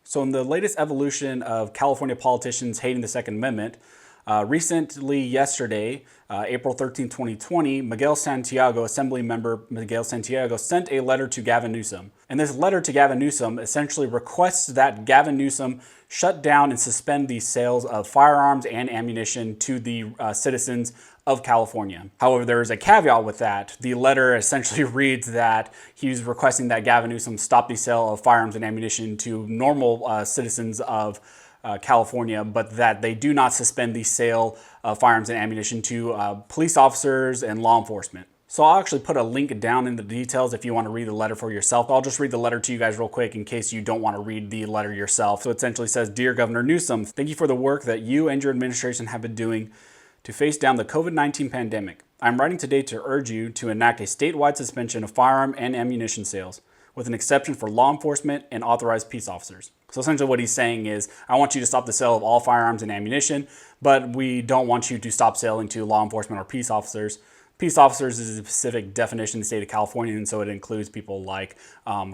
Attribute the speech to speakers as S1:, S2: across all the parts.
S1: So in the latest evolution of California politicians hating the Second Amendment, recently yesterday, April 13, 2020, Miguel Santiago, Assembly member Miguel Santiago, sent a letter to Gavin Newsom. And this letter to Gavin Newsom essentially requests that Gavin Newsom shut down and suspend the sales of firearms and ammunition to the citizens of California. However, there is a caveat with that. The letter essentially reads that he's requesting that Gavin Newsom stop the sale of firearms and ammunition to normal citizens of California, but that they do not suspend the sale of firearms and ammunition to police officers and law enforcement. So I'll actually put a link down in the details if you want to read the letter for yourself. I'll just read the letter to you guys real quick in case you don't want to read the letter yourself. So it essentially says, "Dear Governor Newsom, thank you for the work that you and your administration have been doing to face down the COVID-19 pandemic. I'm writing today to urge you to enact a statewide suspension of firearm and ammunition sales, with an exception for law enforcement and authorized peace officers." So essentially what he's saying is, I want you to stop the sale of all firearms and ammunition, but we don't want you to stop selling to law enforcement or peace officers. Peace officers is a specific definition in the state of California, and so it includes people like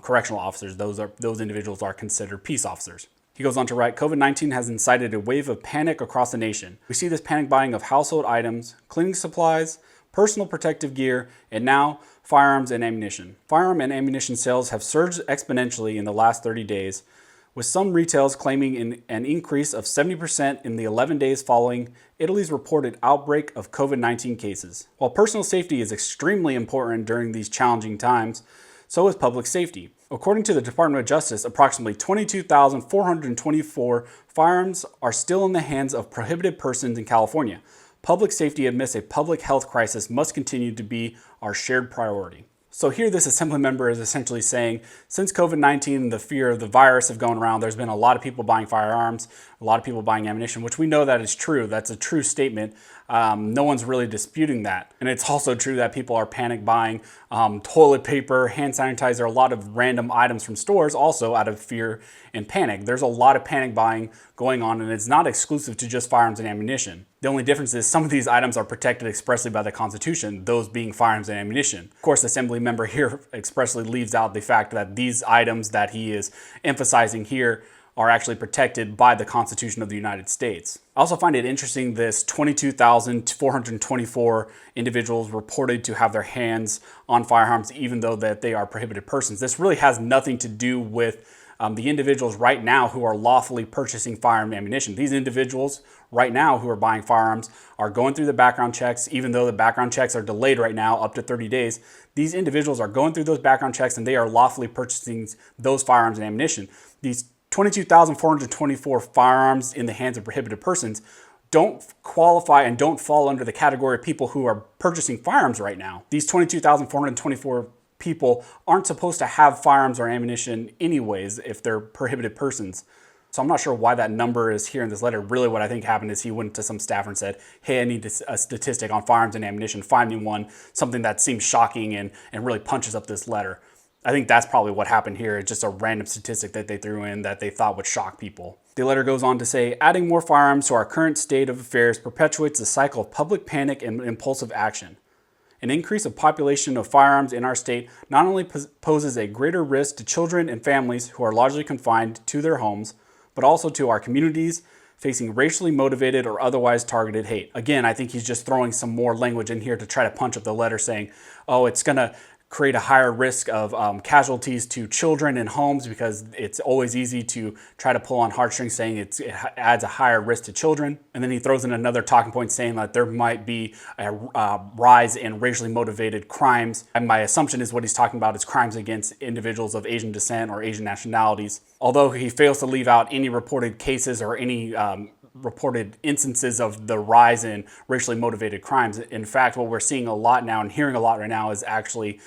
S1: correctional officers. Those individuals are considered peace officers. He goes on to write, "COVID-19 has incited a wave of panic across the nation. We see this panic buying of household items, cleaning supplies, personal protective gear, and now firearms and ammunition. Firearm and ammunition sales have surged exponentially in the last 30 days, with some retailers claiming an increase of 70% in the 11 days following Italy's reported outbreak of COVID-19 cases. While personal safety is extremely important during these challenging times, so is public safety. According to the Department of Justice, approximately 22,424 firearms are still in the hands of prohibited persons in California. Public safety amidst a public health crisis must continue to be our shared priority." So here this assembly member is essentially saying, since COVID-19 and the fear of the virus have gone around, there's been a lot of people buying firearms, a lot of people buying ammunition, which we know that is true. That's a true statement. No one's really disputing that. And it's also true that people are panic buying toilet paper, hand sanitizer, a lot of random items from stores also out of fear and panic. There's a lot of panic buying going on, and it's not exclusive to just firearms and ammunition. The only difference is some of these items are protected expressly by the Constitution, those being firearms and ammunition. Of course, the Assembly member here expressly leaves out the fact that these items that he is emphasizing here are actually protected by the Constitution of the United States. I also find it interesting this 22,424 individuals reported to have their hands on firearms even though that they are prohibited persons. This really has nothing to do with the individuals right now who are lawfully purchasing firearm ammunition. These individuals right now who are buying firearms are going through the background checks, even though the background checks are delayed right now up to 30 days. These individuals are going through those background checks and they are lawfully purchasing those firearms and ammunition. These 22,424 firearms in the hands of prohibited persons don't qualify and don't fall under the category of people who are purchasing firearms right now. These 22,424 people aren't supposed to have firearms or ammunition anyways if they're prohibited persons. So I'm not sure why that number is here in this letter. Really what I think happened is he went to some staffer and said, "Hey, I need a statistic on firearms and ammunition. Find me one," something that seems shocking and really punches up this letter. I think that's probably what happened here. It's just a random statistic that they threw in that they thought would shock people. The letter goes on to say, "Adding more firearms to our current state of affairs perpetuates the cycle of public panic and impulsive action. An increase of population of firearms in our state not only poses a greater risk to children and families who are largely confined to their homes, but also to our communities facing racially motivated or otherwise targeted hate." Again, I think he's just throwing some more language in here to try to punch up the letter saying, oh, it's going to create a higher risk of casualties to children in homes because it's always easy to try to pull on heartstrings saying it adds a higher risk to children. And then he throws in another talking point saying that there might be a rise in racially motivated crimes. And my assumption is what he's talking about is crimes against individuals of Asian descent or Asian nationalities. Although he fails to leave out any reported cases or any reported instances of the rise in racially motivated crimes. In fact, what we're seeing a lot now and hearing a lot right now is actually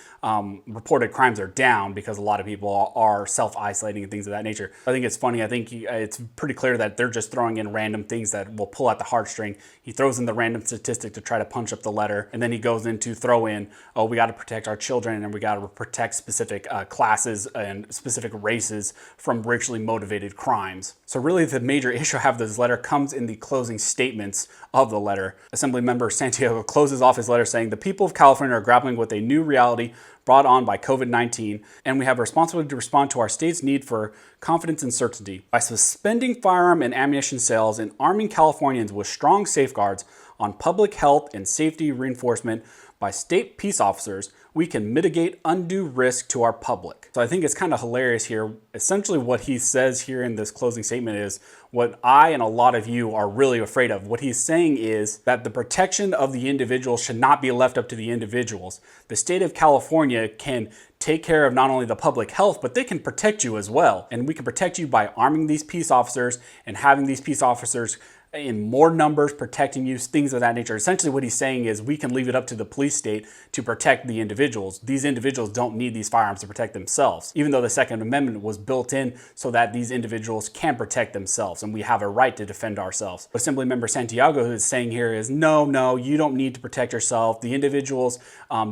S1: reported crimes are down because a lot of people are self-isolating and things of that nature. I think it's funny. I think it's pretty clear that they're just throwing in random things that will pull at the heartstring. He throws in the random statistic to try to punch up the letter, and then he goes in to throw in, oh, we got to protect our children and we got to protect specific classes and specific races from racially motivated crimes. So really the major issue I have with this letter comes in the closing statements of the letter. Assemblymember Santiago closes off his letter saying, "The people of California are grappling with a new reality brought on by COVID-19, and we have a responsibility to respond to our state's need for confidence and certainty. By suspending firearm and ammunition sales and arming Californians with strong safeguards on public health and safety reinforcement by state peace officers, we can mitigate undue risk to our public. So I think it's kind of hilarious here. Essentially what he says here in this closing statement is what I and a lot of you are really afraid of. What he's saying is that the protection of the individual should not be left up to the individuals. The state of California can take care of not only the public health, but they can protect you as well. And we can protect you by arming these peace officers and having these peace officers in more numbers protecting you, things of that nature. Essentially what he's saying is we can leave it up to the police state to protect the individuals. These individuals don't need these firearms to protect themselves, even though the Second Amendment was built in so that these individuals can protect themselves and we have a right to defend ourselves. What Assemblymember Santiago is saying here is no, you don't need to protect yourself. The individuals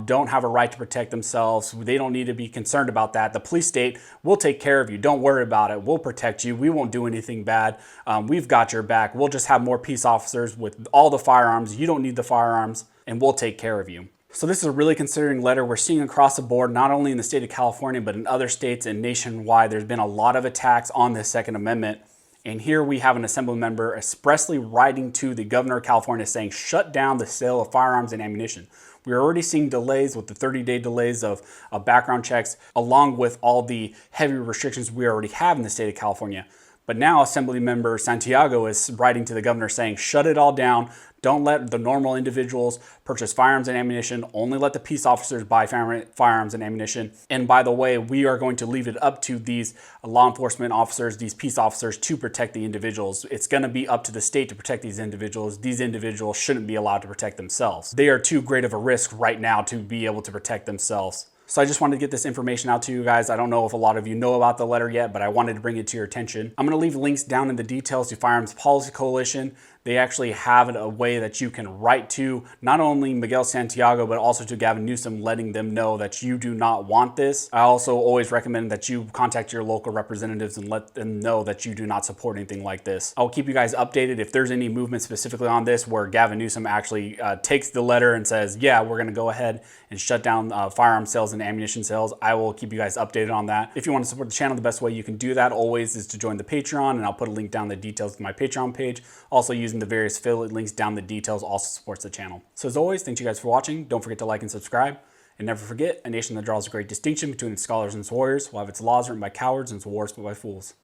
S1: don't have a right to protect themselves. They don't need to be concerned about that. The police state will take care of you. Don't worry about it. We'll protect you. We won't do anything bad. We've got your back. We'll just have more peace officers with all the firearms. You don't need the firearms and we'll take care of you. So this is a really concerning letter we're seeing across the board, not only in the state of California, but in other states and nationwide. There's been a lot of attacks on this Second Amendment. And here we have an assembly member expressly writing to the governor of California saying, shut down the sale of firearms and ammunition. We're already seeing delays with the 30-day delays of background checks, along with all the heavy restrictions we already have in the state of California. But now Assemblymember Santiago is writing to the governor saying, shut it all down. Don't let the normal individuals purchase firearms and ammunition. Only let the peace officers buy firearms and ammunition. And by the way, we are going to leave it up to these law enforcement officers, these peace officers, to protect the individuals. It's going to be up to the state to protect these individuals. These individuals shouldn't be allowed to protect themselves. They are too great of a risk right now to be able to protect themselves. So I just wanted to get this information out to you guys. I don't know if a lot of you know about the letter yet, but I wanted to bring it to your attention. I'm going to leave links down in the details to Firearms Policy Coalition. They actually have a way that you can write to not only Miguel Santiago, but also to Gavin Newsom, letting them know that you do not want this. I also always recommend that you contact your local representatives and let them know that you do not support anything like this. I'll keep you guys updated if there's any movement specifically on this where Gavin Newsom actually takes the letter and says, yeah, we're going to go ahead and shut down firearm sales and ammunition sales. I will keep you guys updated on that. If you want to support the channel, the best way you can do that always is to join the Patreon, and I'll put a link down in the details to my Patreon page. Also, using the various affiliate links down in the details also supports the channel. So as always, thank you guys for watching. Don't forget to like and subscribe. And never forget, a nation that draws a great distinction between its scholars and its warriors will have its laws written by cowards and its wars fought by fools.